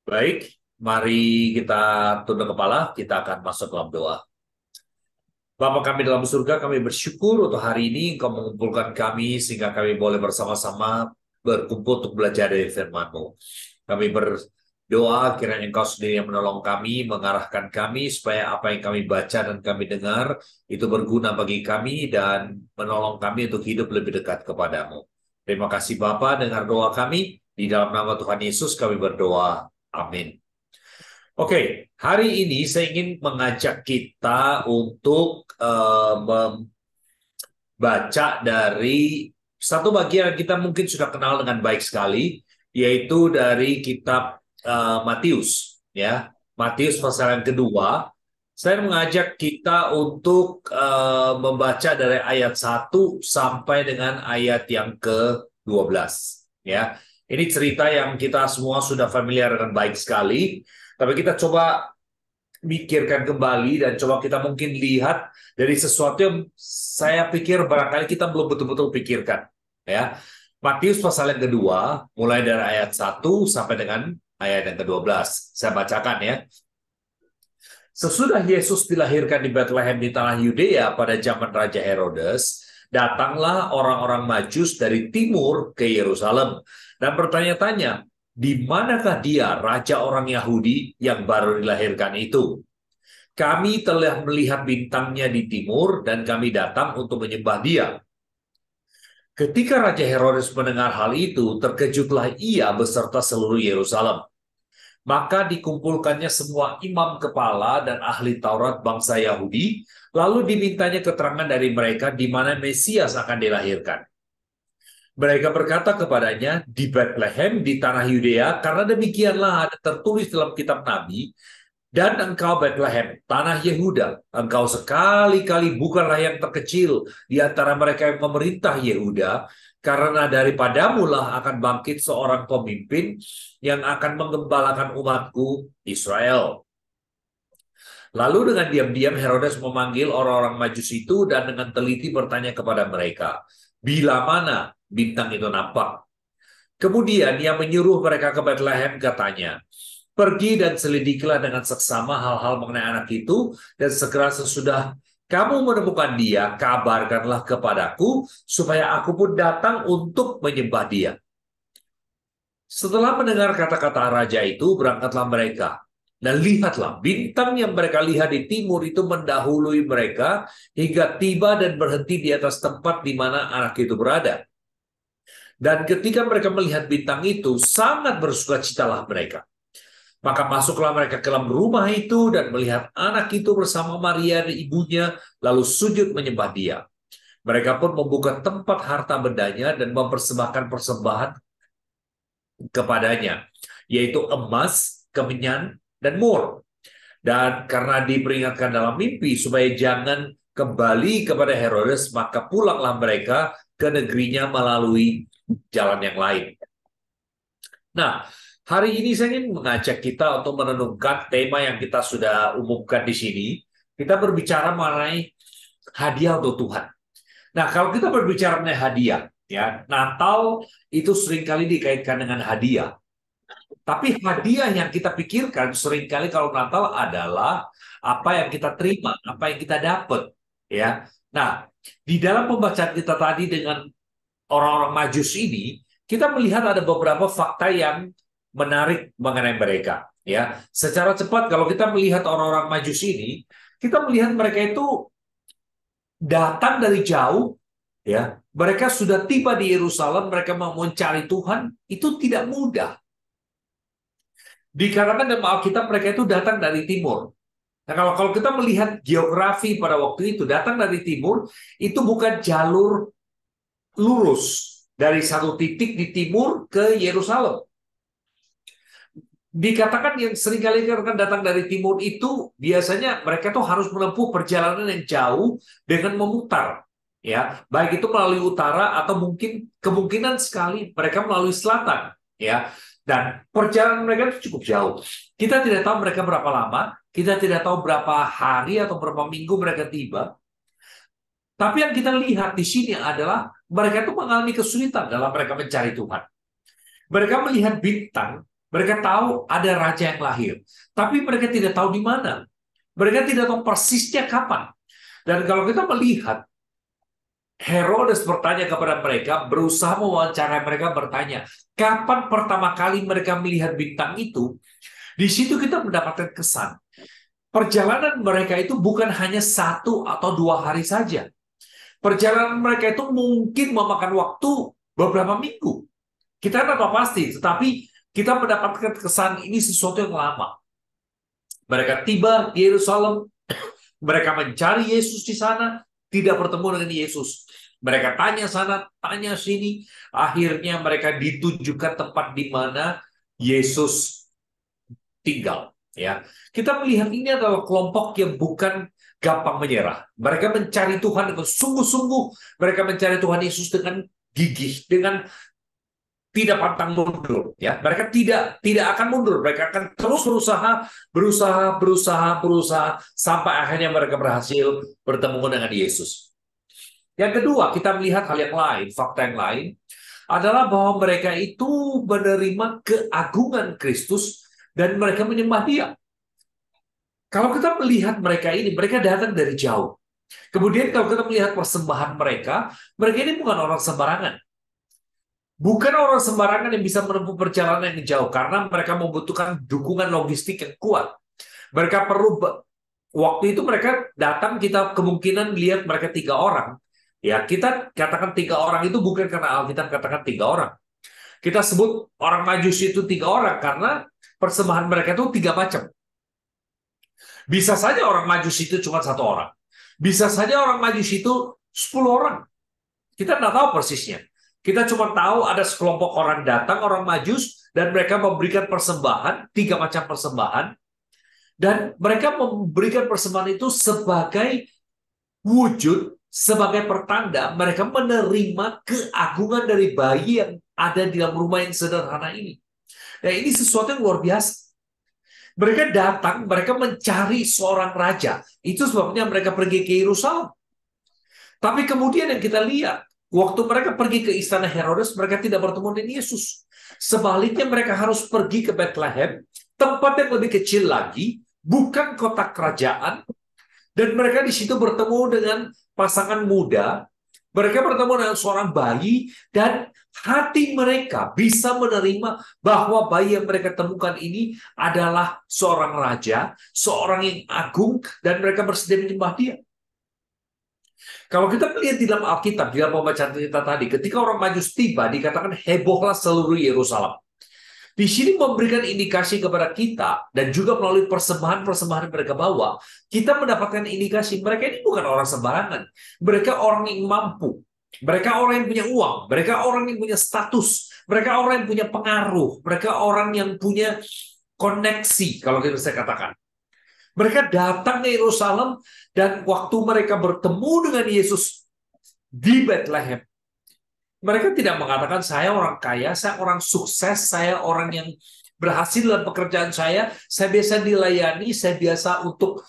Baik, mari kita tunduk kepala, kita akan masuk dalam doa. Bapa kami dalam surga, kami bersyukur untuk hari ini Engkau mengumpulkan kami sehingga kami boleh bersama-sama berkumpul untuk belajar dari firman-Mu. Kami berdoa kiranya Engkau sendiri yang menolong kami, mengarahkan kami supaya apa yang kami baca dan kami dengar itu berguna bagi kami dan menolong kami untuk hidup lebih dekat kepadamu. Terima kasih Bapa, dengar doa kami. Di dalam nama Tuhan Yesus kami berdoa. Amin. Oke, hari ini saya ingin mengajak kita untuk membaca dari satu bagian yang kita mungkin sudah kenal dengan baik sekali, yaitu dari kitab Matius. Ya, Matius pasal yang kedua. Saya mengajak kita untuk membaca dari ayat 1 sampai dengan ayat yang ke-12. Ya, ini cerita yang kita semua sudah familiar dengan baik sekali. Tapi kita coba pikirkan kembali dan coba kita mungkin lihat dari sesuatu yang saya pikir barangkali kita belum betul-betul pikirkan. Ya, Matius pasal yang kedua, mulai dari ayat 1 sampai dengan ayat yang ke-12. Saya bacakan ya. Sesudah Yesus dilahirkan di Bethlehem di tanah Yudea pada zaman Raja Herodes, datanglah orang-orang Majus dari timur ke Yerusalem dan bertanya-tanya, di manakah dia, raja orang Yahudi yang baru dilahirkan itu? Kami telah melihat bintangnya di timur dan kami datang untuk menyembah dia. Ketika Raja Herodes mendengar hal itu, terkejutlah ia beserta seluruh Yerusalem. Maka dikumpulkannya semua imam kepala dan ahli Taurat bangsa Yahudi, lalu dimintanya keterangan dari mereka di mana Mesias akan dilahirkan. Mereka berkata kepadanya, di Bethlehem di tanah Yudea, karena demikianlah ada tertulis dalam kitab Nabi, dan engkau Bethlehem, tanah Yehuda, engkau sekali-kali bukanlah yang terkecil di antara mereka yang memerintah Yehuda, karena daripadamu lah akan bangkit seorang pemimpin yang akan menggembalakan umatku Israel. Lalu dengan diam-diam Herodes memanggil orang-orang Majus itu dan dengan teliti bertanya kepada mereka, bila mana bintang itu nampak? Kemudian ia menyuruh mereka ke Bethlehem, katanya, pergi dan selidikilah dengan seksama hal-hal mengenai anak itu, dan segera sesudah kamu menemukan dia, kabarkanlah kepadaku, supaya aku pun datang untuk menyembah dia. Setelah mendengar kata-kata raja itu, berangkatlah mereka. Dan lihatlah, bintang yang mereka lihat di timur itu mendahului mereka, hingga tiba dan berhenti di atas tempat di mana anak itu berada. Dan ketika mereka melihat bintang itu, sangat bersukacitalah mereka. Maka masuklah mereka ke dalam rumah itu dan melihat anak itu bersama Maria dan ibunya, lalu sujud menyembah dia. Mereka pun membuka tempat harta bendanya dan mempersembahkan persembahan kepadanya, yaitu emas, kemenyan, dan mur. Dan karena diperingatkan dalam mimpi supaya jangan kembali kepada Herodes, maka pulanglah mereka ke negerinya melalui jalan yang lain. Nah, hari ini saya ingin mengajak kita untuk merenungkan tema yang kita sudah umumkan di sini. Kita berbicara mengenai hadiah untuk Tuhan. Nah, kalau kita berbicara mengenai hadiah, ya, Natal itu seringkali dikaitkan dengan hadiah. Tapi hadiah yang kita pikirkan seringkali kalau Natal adalah apa yang kita terima, apa yang kita dapat, ya. Nah, di dalam pembacaan kita tadi dengan orang-orang Majus ini, kita melihat ada beberapa fakta yang menarik mengenai mereka. Ya, secara cepat kalau kita melihat orang-orang Majus ini, kita melihat mereka itu datang dari jauh. Ya, mereka sudah tiba di Yerusalem, mereka mau mencari Tuhan, itu tidak mudah. Dikarenakan dalam Alkitab mereka itu datang dari timur. Nah, kalau kita melihat geografi pada waktu itu, datang dari timur, itu bukan jalur lurus dari satu titik di timur ke Yerusalem. Dikatakan yang seringkali datang dari timur itu biasanya mereka tuh harus menempuh perjalanan yang jauh dengan memutar, ya, baik itu melalui utara atau mungkin kemungkinan sekali mereka melalui selatan, ya. Dan perjalanan mereka itu cukup jauh. Kita tidak tahu mereka berapa lama, kita tidak tahu berapa hari atau berapa minggu mereka tiba. Tapi yang kita lihat di sini adalah mereka itu mengalami kesulitan dalam mereka mencari Tuhan. Mereka melihat bintang, Mereka tahu ada raja yang lahir, tapi mereka tidak tahu di mana. Mereka tidak tahu persisnya kapan. Dan kalau kita melihat, Herodes bertanya kepada mereka, berusaha mewawancarai mereka, bertanya, kapan pertama kali mereka melihat bintang itu? Di situ kita mendapatkan kesan. Perjalanan mereka itu bukan hanya 1 atau 2 hari saja. Perjalanan mereka itu mungkin memakan waktu beberapa minggu. Kita tidak tahu pasti, tetapi kita mendapatkan kesan ini sesuatu yang lama. Mereka tiba di Yerusalem, mereka mencari Yesus di sana, tidak bertemu dengan Yesus. Mereka tanya sana, tanya sini, akhirnya mereka ditujukan tempat di mana Yesus tinggal. Ya, kita melihat ini adalah kelompok yang bukan gampang menyerah. Mereka mencari Tuhan dengan sungguh-sungguh. Mereka mencari Tuhan Yesus dengan gigih, dengan tidak pantang mundur. Ya, mereka tidak akan mundur. Mereka akan terus berusaha sampai akhirnya mereka berhasil bertemu dengan Yesus. Yang kedua, kita melihat hal yang lain, fakta yang lain adalah bahwa mereka itu menerima keagungan Kristus dan mereka menyembah Dia. Kalau kita melihat mereka ini, mereka datang dari jauh. Kemudian kalau kita melihat persembahan mereka ini bukan orang sembarangan. Bukan orang sembarangan yang bisa menempuh perjalanan yang jauh, karena mereka membutuhkan dukungan logistik yang kuat. Mereka perlu, waktu itu mereka datang, kita kemungkinan lihat mereka 3 orang. Ya, kita katakan 3 orang itu bukan karena Alkitab katakan 3 orang. Kita sebut orang Majusi itu 3 orang karena persembahan mereka itu 3 macam. Bisa saja orang Majusi itu cuma 1 orang. Bisa saja orang Majusi itu 10 orang. Kita tidak tahu persisnya. Kita cuma tahu ada sekelompok orang datang, orang Majus, dan mereka memberikan persembahan, 3 macam persembahan. Dan mereka memberikan persembahan itu sebagai wujud, sebagai pertanda mereka menerima keagungan dari bayi yang ada di dalam rumah yang sederhana ini. Nah, ini sesuatu yang luar biasa. Mereka datang, mereka mencari seorang raja. Itu sebabnya mereka pergi ke Yerusalem. Tapi kemudian yang kita lihat, waktu mereka pergi ke istana Herodes, mereka tidak bertemu dengan Yesus. Sebaliknya mereka harus pergi ke Bethlehem, tempat yang lebih kecil lagi, bukan kota kerajaan, dan mereka di situ bertemu dengan pasangan muda, mereka bertemu dengan seorang bayi, dan hati mereka bisa menerima bahwa bayi yang mereka temukan ini adalah seorang raja, seorang yang agung, dan mereka bersedia menyembah Dia. Kalau kita melihat di dalam Alkitab, di dalam pembacaan kita tadi, ketika orang Majus tiba, dikatakan hebohlah seluruh Yerusalem. Di sini memberikan indikasi kepada kita, dan juga melalui persembahan-persembahan yang mereka bawa, kita mendapatkan indikasi mereka ini bukan orang sembarangan. Mereka orang yang mampu. Mereka orang yang punya uang. Mereka orang yang punya status. Mereka orang yang punya pengaruh. Mereka orang yang punya koneksi, kalau kita bisa katakan. Mereka datang ke Yerusalem, dan waktu mereka bertemu dengan Yesus di Bethlehem, mereka tidak mengatakan saya orang kaya, saya orang sukses, saya orang yang berhasil dalam pekerjaan saya biasa dilayani, saya biasa untuk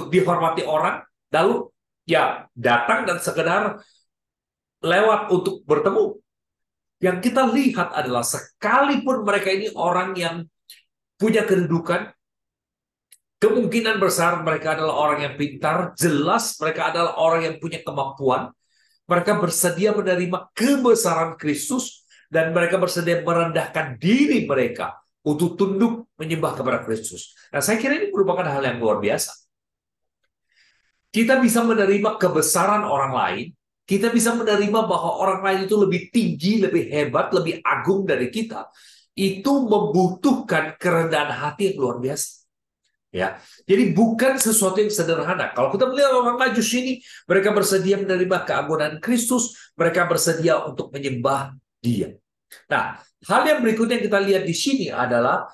dihormati orang, lalu ya datang dan sekedar lewat untuk bertemu. Yang kita lihat adalah sekalipun mereka ini orang yang punya kedudukan, kemungkinan besar mereka adalah orang yang pintar, jelas mereka adalah orang yang punya kemampuan, mereka bersedia menerima kebesaran Kristus, dan mereka bersedia merendahkan diri mereka untuk tunduk menyembah kepada Kristus. Nah, saya kira ini merupakan hal yang luar biasa. Kita bisa menerima kebesaran orang lain, kita bisa menerima bahwa orang lain itu lebih tinggi, lebih hebat, lebih agung dari kita. Itu membutuhkan kerendahan hati yang luar biasa. Ya, jadi bukan sesuatu yang sederhana. Kalau kita melihat orang Majus ini, mereka bersedia menerima keagungan Kristus, mereka bersedia untuk menyembah Dia. Nah, hal yang berikutnya yang kita lihat di sini adalah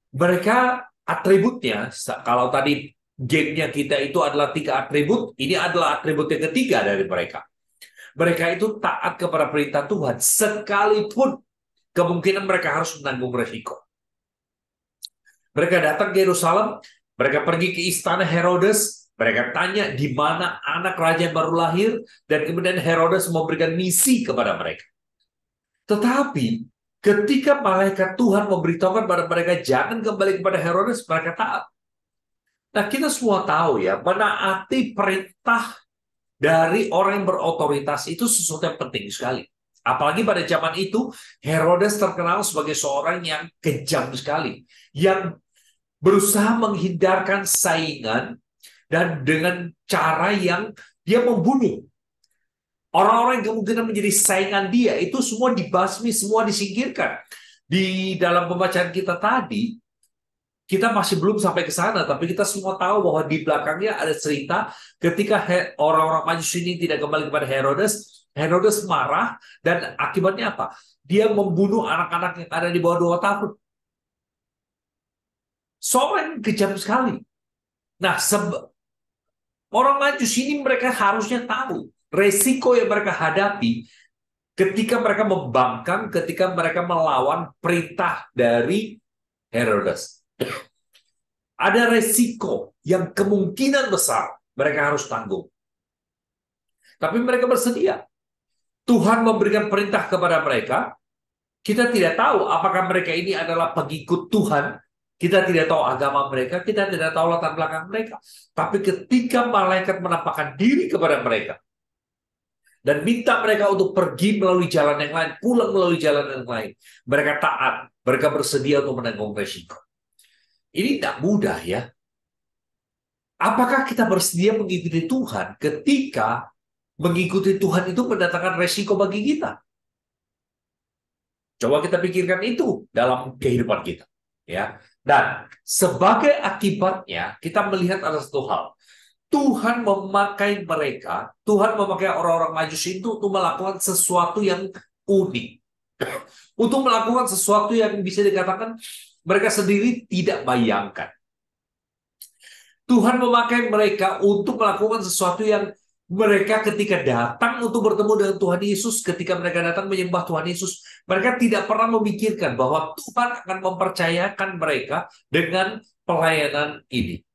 mereka atributnya. Kalau tadi gamenya kita itu adalah 3 atribut, ini adalah atribut yang ketiga dari mereka. Mereka itu taat kepada perintah Tuhan, sekalipun kemungkinan mereka harus menanggung resiko. Mereka datang ke Yerusalem, mereka pergi ke istana Herodes, mereka tanya di mana anak raja yang baru lahir, dan kemudian Herodes memberikan misi kepada mereka. Tetapi Ketika malaikat Tuhan memberitahukan pada mereka jangan kembali kepada Herodes, mereka taat. Nah, kita semua tahu ya, menaati perintah dari orang yang berotoritas itu sesuatu yang penting sekali. Apalagi pada zaman itu, Herodes terkenal sebagai seorang yang kejam sekali, yang berusaha menghindarkan saingan dan dengan cara yang dia membunuh. Orang-orang yang kemungkinan menjadi saingan dia itu semua dibasmi, semua disingkirkan. Di dalam pembacaan kita tadi, kita masih belum sampai ke sana, tapi kita semua tahu bahwa di belakangnya ada cerita ketika orang-orang Majus ini tidak kembali kepada Herodes, Herodes marah dan akibatnya apa? Dia membunuh anak-anak yang ada di bawah 2 tahun. Seorang yang kejam sekali. Nah, orang Majus ini mereka harusnya tahu resiko yang mereka hadapi ketika mereka membangkang, ketika mereka melawan perintah dari Herodes. Ada resiko yang kemungkinan besar mereka harus tanggung. Tapi mereka bersedia. Tuhan memberikan perintah kepada mereka. Kita tidak tahu apakah mereka ini adalah pengikut Tuhan. Kita tidak tahu agama mereka. Kita tidak tahu latar belakang mereka. Tapi ketika malaikat menampakkan diri kepada mereka, dan minta mereka untuk pergi melalui jalan yang lain, pulang melalui jalan yang lain, mereka taat, mereka bersedia untuk menanggung resiko. Ini tidak mudah ya. Apakah kita bersedia mengikuti Tuhan ketika mengikuti Tuhan itu mendatangkan resiko bagi kita? Coba kita pikirkan itu dalam kehidupan kita, ya. Dan sebagai akibatnya kita melihat ada satu hal. Tuhan memakai mereka, Tuhan memakai orang-orang Majus itu untuk melakukan sesuatu yang unik. Untuk melakukan sesuatu yang bisa dikatakan mereka sendiri tidak bayangkan. Tuhan memakai mereka untuk melakukan sesuatu yang mereka ketika datang untuk bertemu dengan Tuhan Yesus, ketika mereka datang menyembah Tuhan Yesus, mereka tidak pernah memikirkan bahwa Tuhan akan mempercayakan mereka dengan pelayanan ini.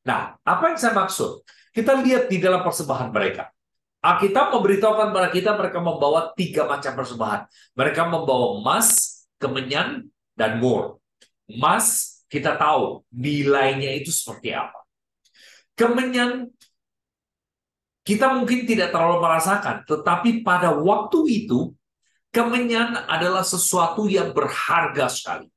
Nah, apa yang saya maksud? Kita lihat di dalam persembahan mereka. Alkitab memberitahukan kepada kita mereka membawa 3 macam persembahan. Mereka membawa emas, kemenyan, dan mur. Emas, kita tahu nilainya itu seperti apa. Kemenyan, kita mungkin tidak terlalu merasakan. Tetapi pada waktu itu, kemenyan adalah sesuatu yang berharga sekali.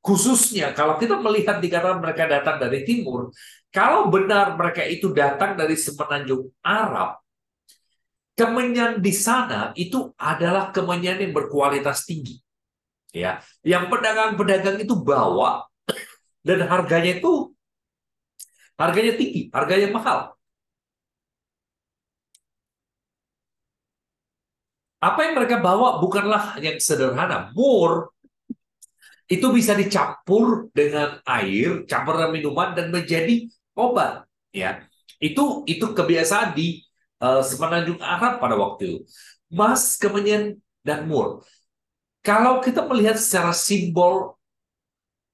Khususnya kalau kita melihat dikatakan mereka datang dari timur, kalau benar mereka itu datang dari semenanjung Arab, kemenyan di sana itu adalah kemenyan yang berkualitas tinggi. Ya, yang pedagang-pedagang itu bawa dan harganya tinggi, harganya mahal. Apa yang mereka bawa bukanlah yang sederhana. Mur itu bisa dicampur dengan air, campur dengan minuman dan menjadi obat. Ya, itu kebiasaan di semenanjung Arab pada waktu itu. Emas, kemenyan, dan mur. Kalau kita melihat secara simbol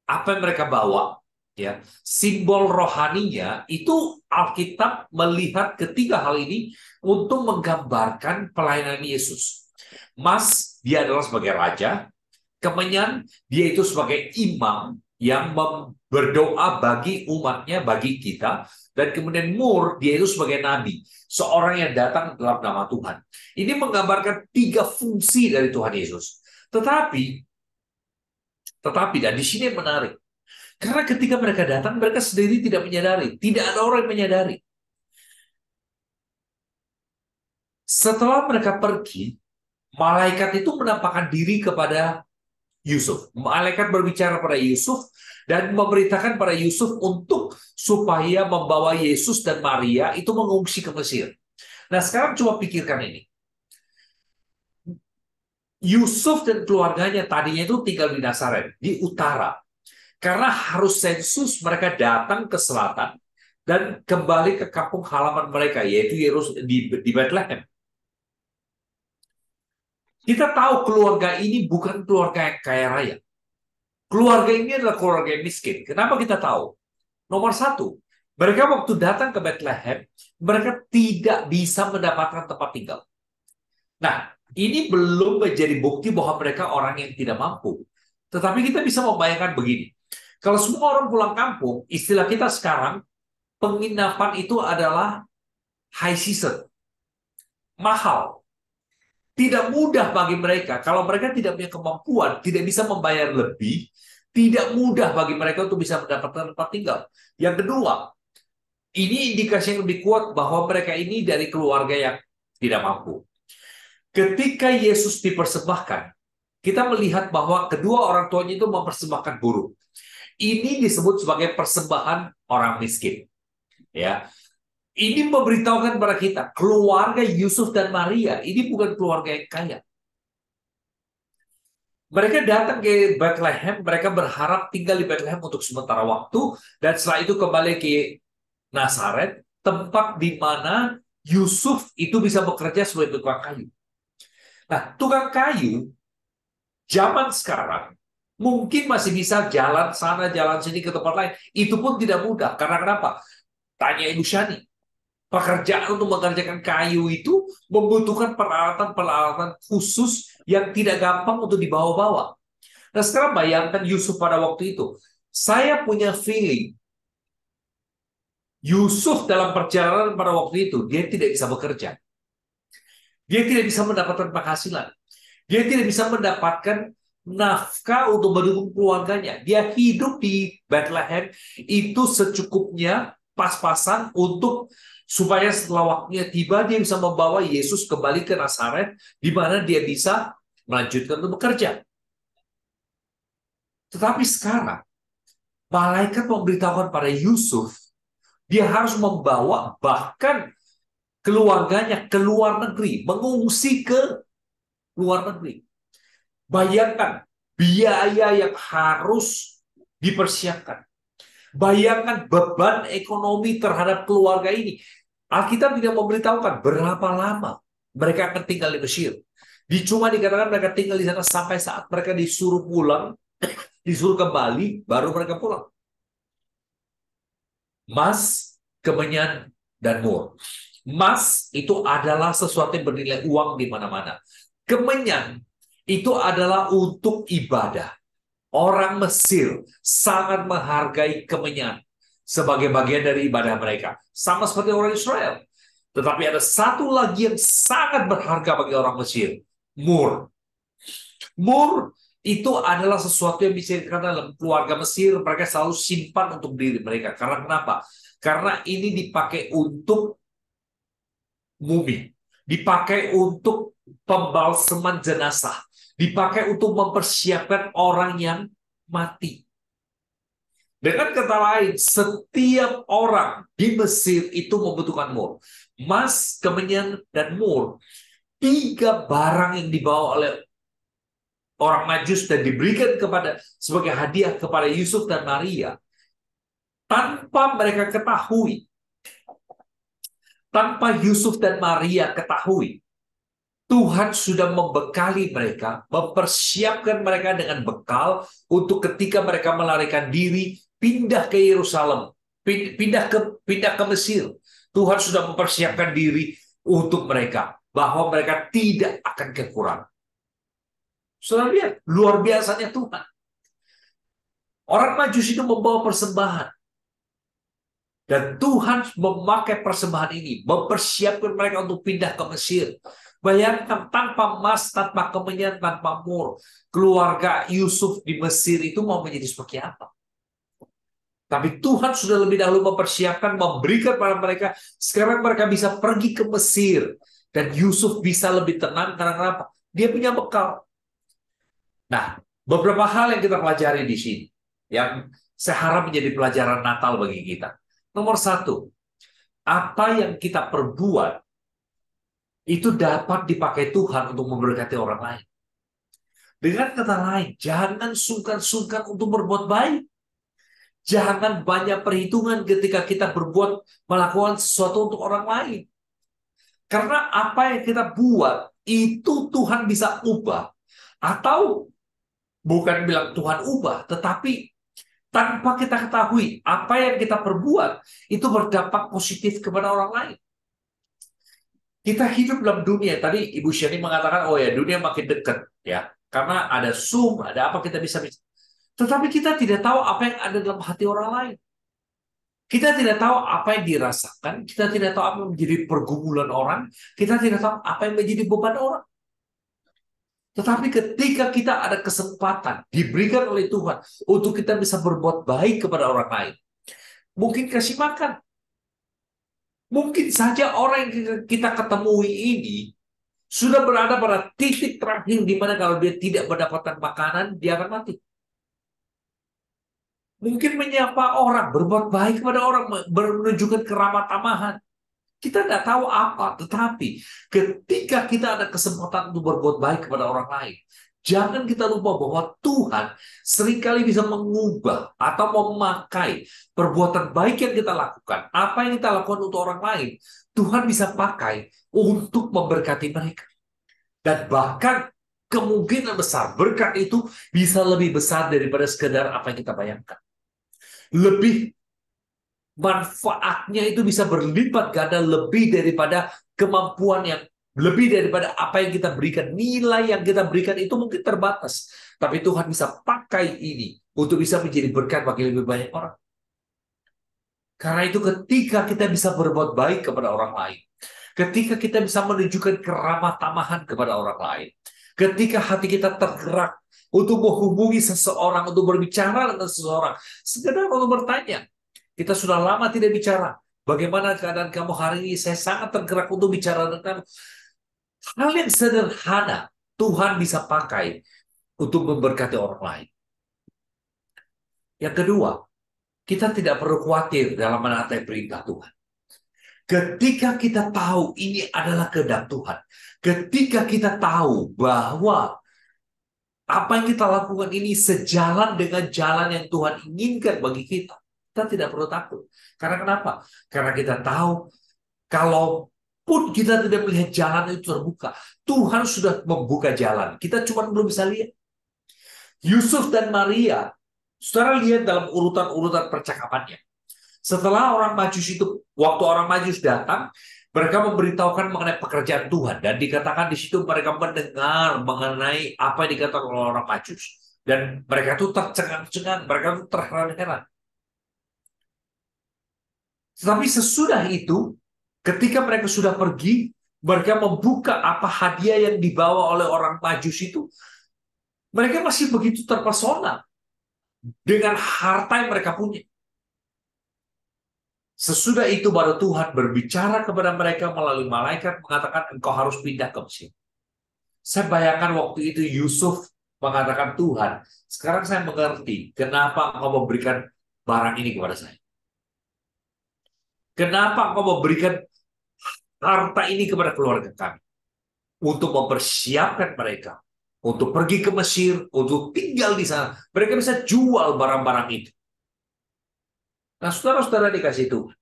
apa yang mereka bawa, ya, simbol rohaninya itu Alkitab melihat ketiga hal ini untuk menggambarkan pelayanan Yesus. Emas, dia adalah sebagai raja. Kemenyan, dia itu sebagai imam yang berdoa bagi umatnya, bagi kita. Dan kemudian mur, dia itu sebagai nabi, seorang yang datang dalam nama Tuhan. Ini menggambarkan 3 fungsi dari Tuhan Yesus. Tetapi dan di sini yang menarik. Karena ketika mereka datang, mereka sendiri tidak menyadari. Tidak ada orang yang menyadari. Setelah mereka pergi, malaikat itu menampakkan diri kepada Yusuf. Malaikat berbicara pada Yusuf dan memberitakan pada Yusuf untuk supaya membawa Yesus dan Maria itu mengungsi ke Mesir. Nah, sekarang coba pikirkan ini. Yusuf dan keluarganya tadinya itu tinggal di Nazaret, di utara. Karena harus sensus, mereka datang ke selatan dan kembali ke kampung halaman mereka, yaitu di Bethlehem. Kita tahu keluarga ini bukan keluarga yang kaya raya. Keluarga ini adalah keluarga yang miskin. Kenapa kita tahu? Nomor 1, mereka waktu datang ke Bethlehem, mereka tidak bisa mendapatkan tempat tinggal. Nah, Ini belum menjadi bukti bahwa mereka orang yang tidak mampu. Tetapi kita bisa membayangkan begini. Kalau semua orang pulang kampung, istilah kita sekarang, penginapan itu adalah high season, mahal. Tidak mudah bagi mereka. Kalau mereka tidak punya kemampuan, tidak bisa membayar lebih, tidak mudah bagi mereka untuk bisa mendapatkan tempat tinggal. Yang kedua, ini indikasi yang lebih kuat bahwa mereka ini dari keluarga yang tidak mampu. Ketika Yesus dipersembahkan, kita melihat bahwa kedua orang tuanya itu mempersembahkan burung. Ini disebut sebagai persembahan orang miskin. Ya, ini memberitahukan kepada kita, keluarga Yusuf dan Maria ini bukan keluarga yang kaya. Mereka datang ke Bethlehem, mereka berharap tinggal di Bethlehem untuk sementara waktu, dan setelah itu kembali ke Nazaret, tempat di mana Yusuf itu bisa bekerja sebagai tukang kayu. Nah, tukang kayu zaman sekarang mungkin masih bisa jalan sana, jalan sini ke tempat lain. Itu pun tidak mudah. Karena kenapa? Tanya Ibu Shani. Pekerjaan untuk mengerjakan kayu itu membutuhkan peralatan-peralatan khusus yang tidak gampang untuk dibawa-bawa. Nah, sekarang bayangkan Yusuf pada waktu itu. Saya punya feeling Yusuf dalam perjalanan pada waktu itu, dia tidak bisa bekerja. Dia tidak bisa mendapatkan penghasilan. Dia tidak bisa mendapatkan nafkah untuk mendukung keluarganya. Dia hidup di Bethlehem itu secukupnya, pas-pasan untuk supaya setelah waktunya tiba dia bisa membawa Yesus kembali ke Nazaret di mana dia bisa melanjutkan untuk bekerja. Tetapi sekarang malaikat memberitahukan pada Yusuf dia harus membawa bahkan keluarganya ke luar negeri, mengungsi ke luar negeri. Bayangkan biaya yang harus dipersiapkan. Bayangkan beban ekonomi terhadap keluarga ini. Alkitab tidak memberitahukan berapa lama mereka akan tinggal di Mesir. Cuma dikatakan mereka tinggal di sana sampai saat mereka disuruh pulang, disuruh kembali, baru mereka pulang. Emas, kemenyan, dan mur. Emas itu adalah sesuatu yang bernilai uang di mana-mana. Kemenyan itu adalah untuk ibadah. Orang Mesir sangat menghargai kemenyan sebagai bagian dari ibadah mereka. Sama seperti orang Israel. Tetapi ada satu lagi yang sangat berharga bagi orang Mesir. Mur. Mur itu adalah sesuatu yang bisa dikatakan dalam keluarga Mesir. Mereka selalu simpan untuk diri mereka. Karena kenapa? Karena ini dipakai untuk mumi. Dipakai untuk pembalseman jenazah. Dipakai untuk mempersiapkan orang yang mati. Dengan kata lain, setiap orang di Mesir itu membutuhkan mur. Emas, kemenyan, dan mur. 3 barang yang dibawa oleh orang Majus dan diberikan kepada sebagai hadiah kepada Yusuf dan Maria. Tanpa mereka ketahui. Tanpa Yusuf dan Maria ketahui. Tuhan sudah membekali mereka, mempersiapkan mereka dengan bekal untuk ketika mereka melarikan diri, pindah ke Yerusalem, pindah ke Mesir. Tuhan sudah mempersiapkan diri untuk mereka, bahwa mereka tidak akan kekurangan. Saudara lihat, luar biasanya Tuhan. Orang Majus itu membawa persembahan. Dan Tuhan memakai persembahan ini, mempersiapkan mereka untuk pindah ke Mesir. Bayangkan tanpa emas, tanpa kemenyan, tanpa mur, keluarga Yusuf di Mesir itu mau menjadi seperti apa? Tapi Tuhan sudah lebih dahulu mempersiapkan, memberikan pada mereka. Sekarang mereka bisa pergi ke Mesir. Dan Yusuf bisa lebih tenang karena kenapa? Dia punya bekal. Nah, beberapa hal yang kita pelajari di sini. Yang saya harap menjadi pelajaran Natal bagi kita. Nomor 1, apa yang kita perbuat itu dapat dipakai Tuhan untuk memberkati orang lain. Dengan kata lain, jangan sungkan-sungkan untuk berbuat baik. Jangan banyak perhitungan ketika kita melakukan sesuatu untuk orang lain. Karena apa yang kita buat, itu Tuhan bisa ubah. Atau bukan bilang Tuhan ubah, tetapi tanpa kita ketahui apa yang kita perbuat, itu berdampak positif kepada orang lain. Kita hidup dalam dunia. Tadi Ibu Shani mengatakan, oh ya, dunia makin dekat ya. Karena ada Zoom, ada apa kita bisa. Tetapi kita tidak tahu apa yang ada dalam hati orang lain. Kita tidak tahu apa yang dirasakan, kita tidak tahu apa yang menjadi pergumulan orang, kita tidak tahu apa yang menjadi beban orang. Tetapi ketika kita ada kesempatan diberikan oleh Tuhan untuk kita bisa berbuat baik kepada orang lain, mungkin kasih makan. Mungkin saja orang yang kita ketemui ini sudah berada pada titik terakhir di mana kalau dia tidak mendapatkan makanan, dia akan mati. Mungkin menyapa orang, berbuat baik kepada orang, menunjukkan keramah tamahan. Kita tidak tahu apa, tetapi ketika kita ada kesempatan untuk berbuat baik kepada orang lain, jangan kita lupa bahwa Tuhan seringkali bisa mengubah atau memakai perbuatan baik yang kita lakukan. Apa yang kita lakukan untuk orang lain, Tuhan bisa pakai untuk memberkati mereka. Dan bahkan kemungkinan besar berkat itu bisa lebih besar daripada sekedar apa yang kita bayangkan. Lebih manfaatnya itu bisa berlipat ganda lebih daripada kemampuan yang lebih daripada apa yang kita berikan. Nilai yang kita berikan itu mungkin terbatas. Tapi Tuhan bisa pakai ini untuk bisa menjadi berkat bagi lebih banyak orang. Karena itu ketika kita bisa berbuat baik kepada orang lain, ketika kita bisa menunjukkan keramah tamahan kepada orang lain, ketika hati kita tergerak untuk menghubungi seseorang, untuk berbicara dengan seseorang, sekedar untuk bertanya, kita sudah lama tidak bicara. Bagaimana keadaan kamu hari ini? Saya sangat tergerak untuk bicara dengan kamu. Hal yang sederhana Tuhan bisa pakai untuk memberkati orang lain. Yang kedua, kita tidak perlu khawatir dalam menaati perintah Tuhan. Ketika kita tahu ini adalah kehendak Tuhan, ketika kita tahu bahwa apa yang kita lakukan ini sejalan dengan jalan yang Tuhan inginkan bagi kita, kita tidak perlu takut. Karena kenapa? Karena kita tahu kalaupun kita tidak melihat jalan itu terbuka, Tuhan sudah membuka jalan. Kita cuma belum bisa lihat. Yusuf dan Maria, saudara lihat dalam urutan-urutan percakapannya. Setelah orang Majus itu, waktu orang Majus datang, mereka memberitahukan mengenai pekerjaan Tuhan. Dan dikatakan di situ mereka mendengar mengenai apa yang dikatakan oleh orang Majus. Dan mereka itu tercengang-cengang, mereka itu terheran-heran. Tetapi sesudah itu, ketika mereka sudah pergi, mereka membuka apa hadiah yang dibawa oleh orang Majus itu. Mereka masih begitu terpesona dengan harta yang mereka punya. Sesudah itu baru Tuhan berbicara kepada mereka melalui malaikat mengatakan engkau harus pindah ke Mesir. Saya bayangkan waktu itu Yusuf mengatakan Tuhan, sekarang saya mengerti kenapa engkau memberikan barang ini kepada saya. Kenapa engkau memberikan harta ini kepada keluarga kami. Untuk mempersiapkan mereka. Untuk pergi ke Mesir, untuk tinggal di sana. Mereka bisa jual barang-barang itu. Nah, saudara-saudara dikasih Tuhan.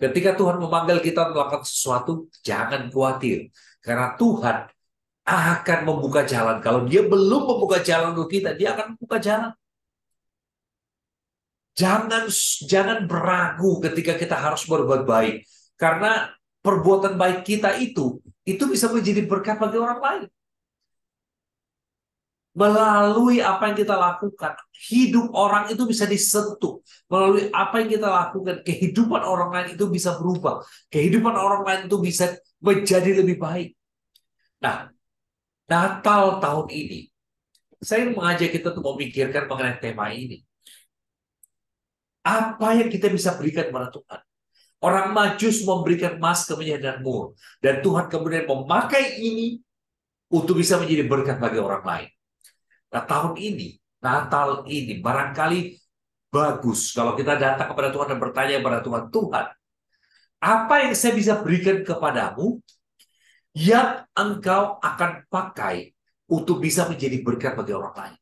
Ketika Tuhan memanggil kita melakukan sesuatu, jangan khawatir. Karena Tuhan akan membuka jalan. Kalau dia belum membuka jalan untuk kita, dia akan membuka jalan. Jangan beragu ketika kita harus berbuat baik. Karena perbuatan baik kita itu bisa menjadi berkat bagi orang lain. Melalui apa yang kita lakukan, hidup orang itu bisa disentuh. Melalui apa yang kita lakukan, kehidupan orang lain itu bisa berubah. Kehidupan orang lain itu bisa menjadi lebih baik. Nah, Natal tahun ini, saya mengajak kita untuk memikirkan mengenai tema ini. Apa yang kita bisa berikan kepada Tuhan? Orang Majus memberikan emas, kemenyan, dan mur. Dan Tuhan kemudian memakai ini untuk bisa menjadi berkat bagi orang lain. Nah, tahun ini, Natal ini, barangkali bagus kalau kita datang kepada Tuhan dan bertanya kepada Tuhan, Tuhan, apa yang saya bisa berikan kepadamu yang engkau akan pakai untuk bisa menjadi berkat bagi orang lain?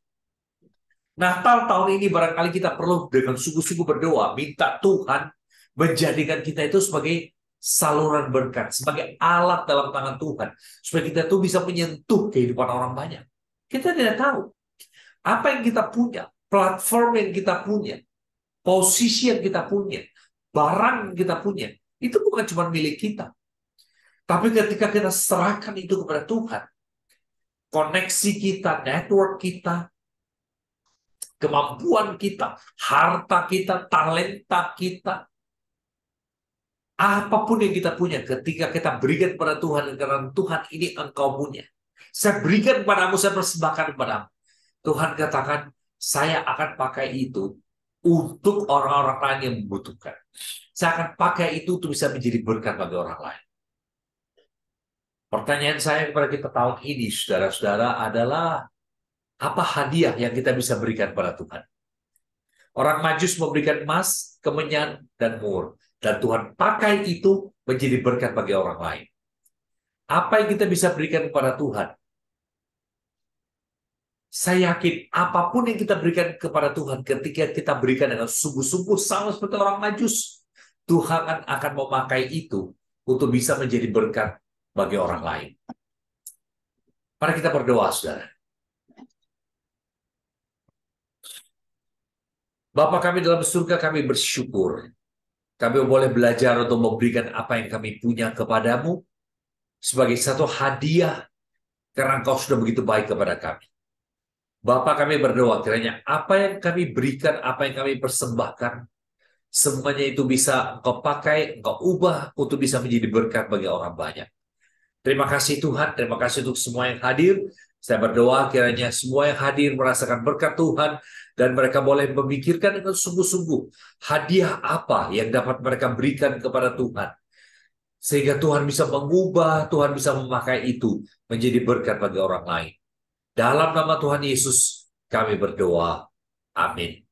Natal tahun ini barangkali kita perlu dengan sungguh-sungguh berdoa, minta Tuhan menjadikan kita itu sebagai saluran berkat, sebagai alat dalam tangan Tuhan, supaya kita tuh bisa menyentuh kehidupan orang banyak. Kita tidak tahu apa yang kita punya, platform yang kita punya, posisi yang kita punya, barang yang kita punya, itu bukan cuma milik kita. Tapi ketika kita serahkan itu kepada Tuhan, koneksi kita, network kita, kemampuan kita, harta kita, talenta kita, apapun yang kita punya, ketika kita berikan kepada Tuhan, karena Tuhan ini engkau punya. Saya berikan padamu, saya persembahkan padamu. Tuhan katakan, saya akan pakai itu untuk orang-orang lain yang membutuhkan. Saya akan pakai itu untuk bisa menjadi berkat bagi orang lain. Pertanyaan saya kepada kita tahun ini, saudara-saudara, adalah apa hadiah yang kita bisa berikan pada Tuhan? Orang Majus memberikan emas, kemenyan, dan mur. Dan Tuhan pakai itu menjadi berkat bagi orang lain. Apa yang kita bisa berikan kepada Tuhan? Saya yakin apapun yang kita berikan kepada Tuhan, ketika kita berikan dengan sungguh-sungguh sama seperti orang Majus, Tuhan akan memakai itu untuk bisa menjadi berkat bagi orang lain. Mari kita berdoa, saudara. Bapa kami dalam surga, kami bersyukur. Kami boleh belajar untuk memberikan apa yang kami punya kepadamu sebagai satu hadiah karena Engkau sudah begitu baik kepada kami. Bapa kami berdoa kiranya apa yang kami berikan, apa yang kami persembahkan, semuanya itu bisa Engkau pakai, Engkau ubah untuk bisa menjadi berkat bagi orang banyak. Terima kasih Tuhan, terima kasih untuk semua yang hadir. Saya berdoa kiranya semua yang hadir merasakan berkat Tuhan dan mereka boleh memikirkan dengan sungguh-sungguh hadiah apa yang dapat mereka berikan kepada Tuhan. Sehingga Tuhan bisa mengubah, Tuhan bisa memakai itu menjadi berkat bagi orang lain. Dalam nama Tuhan Yesus kami berdoa. Amin.